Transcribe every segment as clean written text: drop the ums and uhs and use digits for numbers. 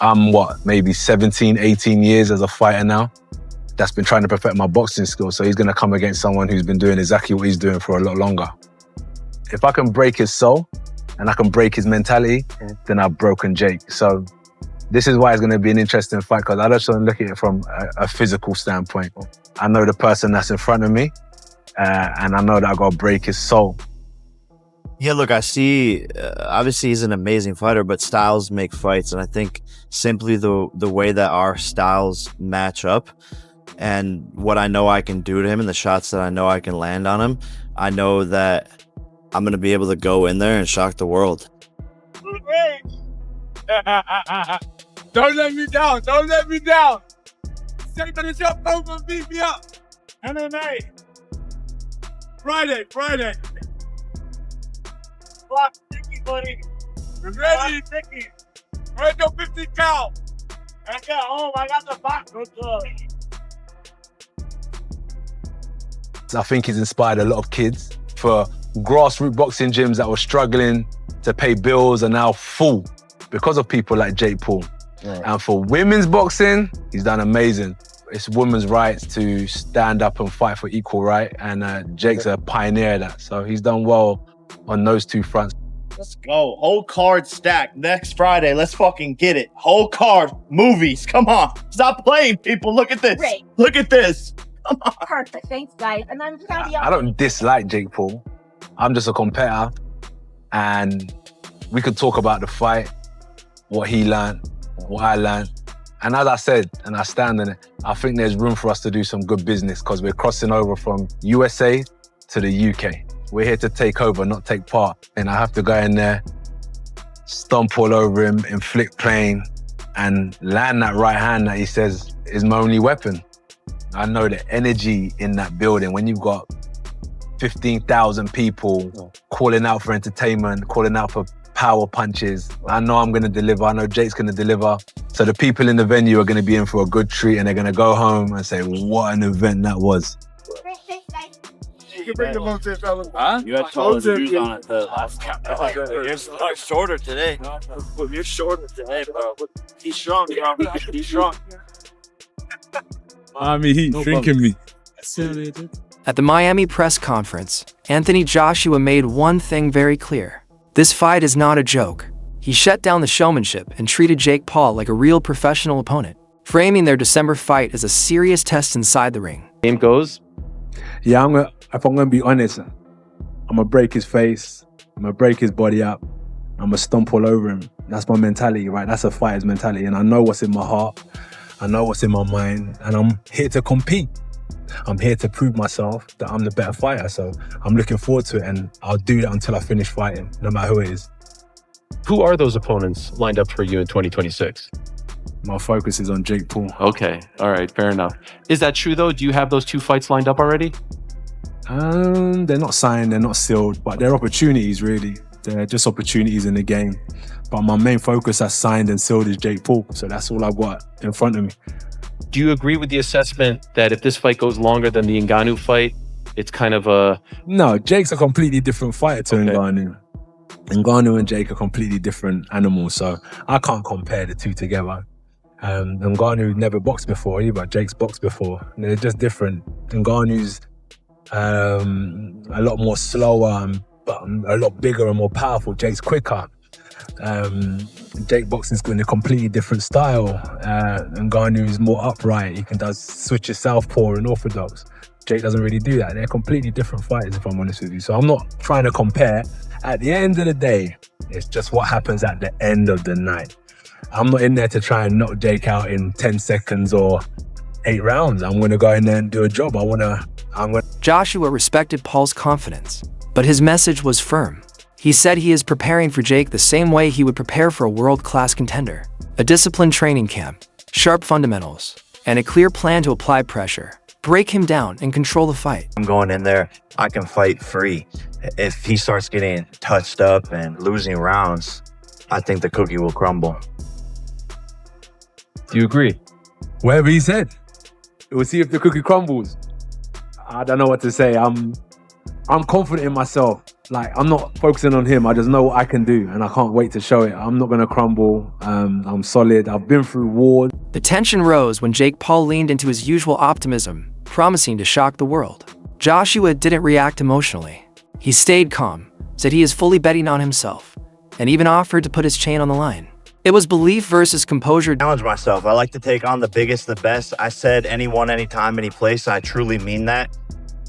I'm maybe 17, 18 years as a fighter now. That's been trying to perfect my boxing skills. So he's going to come against someone who's been doing exactly what he's doing for a lot longer. If I can break his soul and I can break his mentality, then I've broken Jake. So this is why it's going to be an interesting fight, because I just don't look at it from a physical standpoint. I know the person that's in front of me, and I know that I got to break his soul. Yeah, look, I see, obviously he's an amazing fighter, but styles make fights. And I think simply the way that our styles match up and what I know I can do to him and the shots that I know I can land on him, I know that I'm going to be able to go in there and shock the world. Don't let me down. Don't let me down. Say that it's your phone and beat me up. MMA. Friday. Block sticky, buddy. We're ready. Sticky. Ready to 50 cal. I got home. I got the box. I think he's inspired a lot of kids for grassroots boxing gyms that were struggling to pay bills are now full because of people like Jake Paul. Right. And for women's boxing, he's done amazing. It's women's rights to stand up and fight for equal right, and Jake's a pioneer of that. So he's done well on those two fronts. Let's go. Whole card stack next Friday. Let's fucking get it. Whole card. Movies. Come on. Stop playing, people. Look at this. Great. Look at this. Come on. Perfect. Thanks, guys. And I'm proud of you. I don't dislike Jake Paul. I'm just a competitor, and we could talk about the fight, what he learned, what I learned. And as I said, and I stand in it, I think there's room for us to do some good business because we're crossing over from USA to the UK. We're here to take over, not take part. And I have to go in there, stomp all over him, inflict pain, and land that right hand that he says is my only weapon. I know the energy in that building when you've got 15,000 people calling out for entertainment, calling out for power punches. I know I'm going to deliver. I know Jake's going to deliver. So the people in the venue are going to be in for a good treat, and they're going to go home and say, what an event that was. You can bring the motor, fellas. Huh? You had taller shoes on it the last count. You're shorter today. You're shorter today, bro. He's strong, bro. He's strong. He's drinking me. At the Miami press conference, Anthony Joshua made one thing very clear. This fight is not a joke. He shut down the showmanship and treated Jake Paul like a real professional opponent, framing their December fight as a serious test inside the ring. Game goes? Yeah, if I'm going to be honest, I'm going to break his face. I'm going to break his body up. I'm going to stomp all over him. That's my mentality, right? That's a fighter's mentality. And I know what's in my heart. I know what's in my mind. And I'm here to compete. I'm here to prove myself that I'm the better fighter. So I'm looking forward to it, and I'll do that until I finish fighting, no matter who it is. Who are those opponents lined up for you in 2026? My focus is on Jake Paul. Okay, all right, fair enough. Is that true though? Do you have those two fights lined up already? They're not signed, they're not sealed, but they're opportunities really. They're just opportunities in the game. But my main focus as signed and sealed is Jake Paul. So that's all I've got in front of me. Do you agree with the assessment that if this fight goes longer than the Ngannou fight, it's kind of a... No, Jake's a completely different fighter to Ngannou. Ngannou and Jake are completely different animals, so I can't compare the two together. Ngannou never boxed before either. Jake's boxed before. They're just different. Ngannou's a lot more slower, but a lot bigger and more powerful. Jake's quicker. Jake boxing's in a completely different style. Ngannou is more upright. He can switch his southpaw and orthodox. Jake doesn't really do that. They're completely different fighters, if I'm honest with you. So I'm not trying to compare. At the end of the day, it's just what happens at the end of the night. I'm not in there to try and knock Jake out in 10 seconds or 8 rounds. I'm going to go in there and do a job. Joshua respected Paul's confidence, but his message was firm. He said he is preparing for Jake the same way he would prepare for a world-class contender. A disciplined training camp, sharp fundamentals, and a clear plan to apply pressure, break him down, and control the fight. I'm going in there, I can fight free. If he starts getting touched up and losing rounds, I think the cookie will crumble. Do you agree? Whatever he said. We'll see if the cookie crumbles. I don't know what to say. I'm confident in myself. Like, I'm not focusing on him. I just know what I can do, and I can't wait to show it. I'm not going to crumble. I'm solid. I've been through wars. The tension rose when Jake Paul leaned into his usual optimism, promising to shock the world. Joshua didn't react emotionally. He stayed calm, said he is fully betting on himself, and even offered to put his chain on the line. It was belief versus composure. Challenge myself. I like to take on the biggest, the best. I said anyone, anytime, any place. I truly mean that.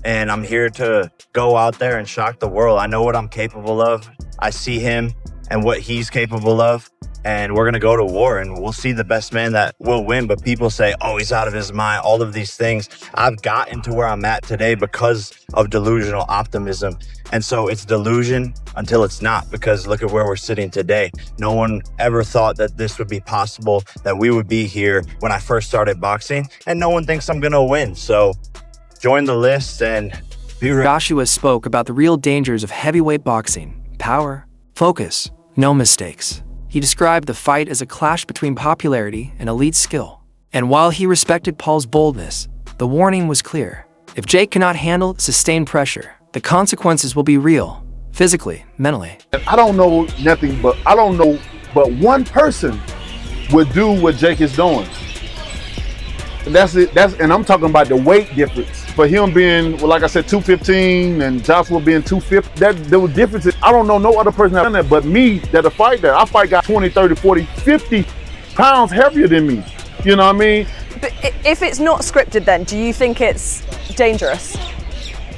And I'm here to go out there and shock the world. I know what I'm capable of. I see him and what he's capable of. And we're going to go to war, and we'll see the best man that will win. But people say, oh, he's out of his mind, all of these things. I've gotten to where I'm at today because of delusional optimism. And so it's delusion until it's not, because look at where we're sitting today. No one ever thought that this would be possible, that we would be here when I first started boxing. And no one thinks I'm going to win. So join the list and be ready. Joshua spoke about the real dangers of heavyweight boxing: power, focus, no mistakes. He described the fight as a clash between popularity and elite skill. And while he respected Paul's boldness, the warning was clear. If Jake cannot handle sustained pressure, the consequences will be real, physically, mentally. I don't know nothing, but one person would do what Jake is doing. That's it. And I'm talking about the weight difference. For him being, well, like I said, 215 and Joshua being 250, there was differences. I don't know no other person that done that but me that a fight that. I fight got 20, 30, 40, 50 pounds heavier than me. You know what I mean? But if it's not scripted, then do you think it's dangerous?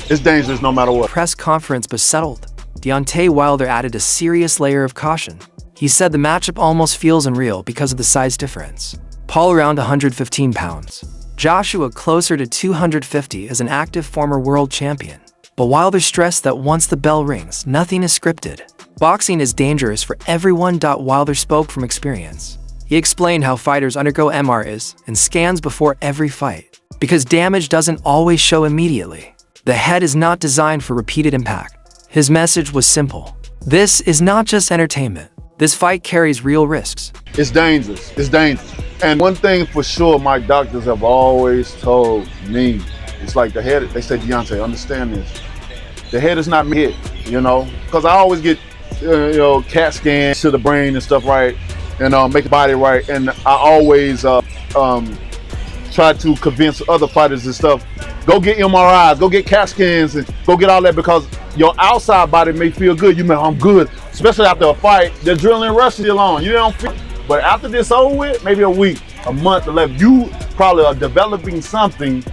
It's dangerous no matter what. Press conference but settled. Deontay Wilder added a serious layer of caution. He said the matchup almost feels unreal because of the size difference. Paul around 115 pounds. Joshua closer to 250 as an active former world champion. But Wilder stressed that once the bell rings, nothing is scripted. Boxing is dangerous for everyone. Wilder spoke from experience. He explained how fighters undergo MRIs and scans before every fight, because damage doesn't always show immediately. The head is not designed for repeated impact. His message was simple. This is not just entertainment. This fight carries real risks. It's dangerous. It's dangerous. And one thing for sure, my doctors have always told me, it's like the head, they say, Deontay, understand this. The head is not hit, you know, because I always get, CAT scans to the brain and stuff, right? And make the body right. And I always try to convince other fighters and stuff, go get MRIs, go get CAT scans, and go get all that, because your outside body may feel good. You may, I'm good, especially after a fight. The adrenaline rushes you along. You don't feel. But after this over with, maybe a week, a month, 11, you probably are developing something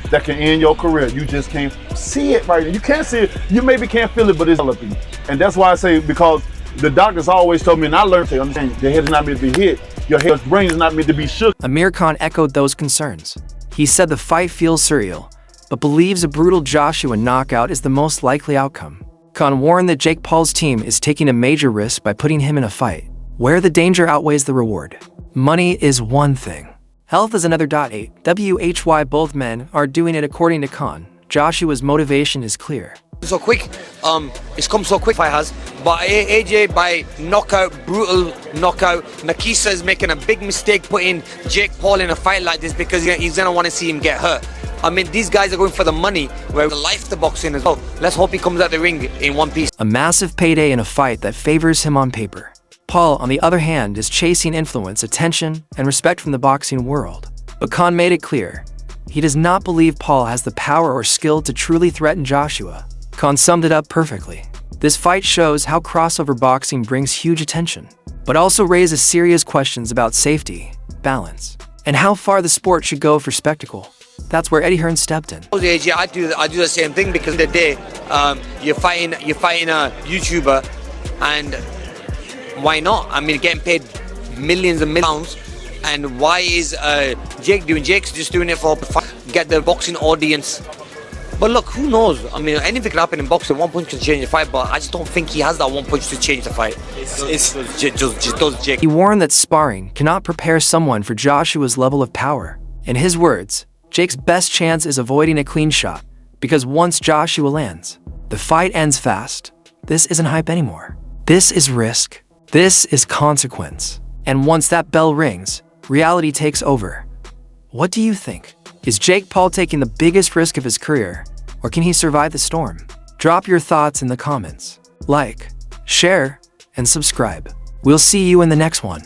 that can end your career. You just can't see it right now. You can't see it. You maybe can't feel it, but it's developing. And that's why I say, because the doctors always told me, and I learned to understand, the head is not meant to be hit. Your head's brain is not meant to be shook. Amir Khan echoed those concerns. He said the fight feels surreal, but believes a brutal Joshua knockout is the most likely outcome. Khan warned that Jake Paul's team is taking a major risk by putting him in a fight where the danger outweighs the reward. Money is one thing. Health is another. WHY both men are doing it according to Khan. Joshua's motivation is clear. So quick, it's come so quick, fight has. But AJ by knockout, brutal knockout. Nakisa is making a big mistake putting Jake Paul in a fight like this because he's gonna want to see him get hurt. I mean, these guys are going for the money, where the life to boxing as well. Let's hope he comes out the ring in one piece. A massive payday in a fight that favors him on paper. Paul, on the other hand, is chasing influence, attention, and respect from the boxing world. But Khan made it clear, he does not believe Paul has the power or skill to truly threaten Joshua. Khan summed it up perfectly. This fight shows how crossover boxing brings huge attention, but also raises serious questions about safety, balance, and how far the sport should go for spectacle. That's where Eddie Hearn stepped in. AJ, I do the same thing, because in the day, you're fighting a YouTuber, and why not? I mean, getting paid millions and millions. And why is Jake doing? Jake's just doing it for get the boxing audience. But look, who knows? I mean, anything can happen in boxing. One punch can change the fight, but I just don't think he has that one punch to change the fight. It's just does Jake. He warned that sparring cannot prepare someone for Joshua's level of power. In his words, Jake's best chance is avoiding a clean shot, because once Joshua lands, the fight ends fast. This isn't hype anymore. This is risk. This is consequence. And once that bell rings, reality takes over. What do you think? Is Jake Paul taking the biggest risk of his career, or can he survive the storm? Drop your thoughts in the comments. Like, share, and subscribe. We'll see you in the next one.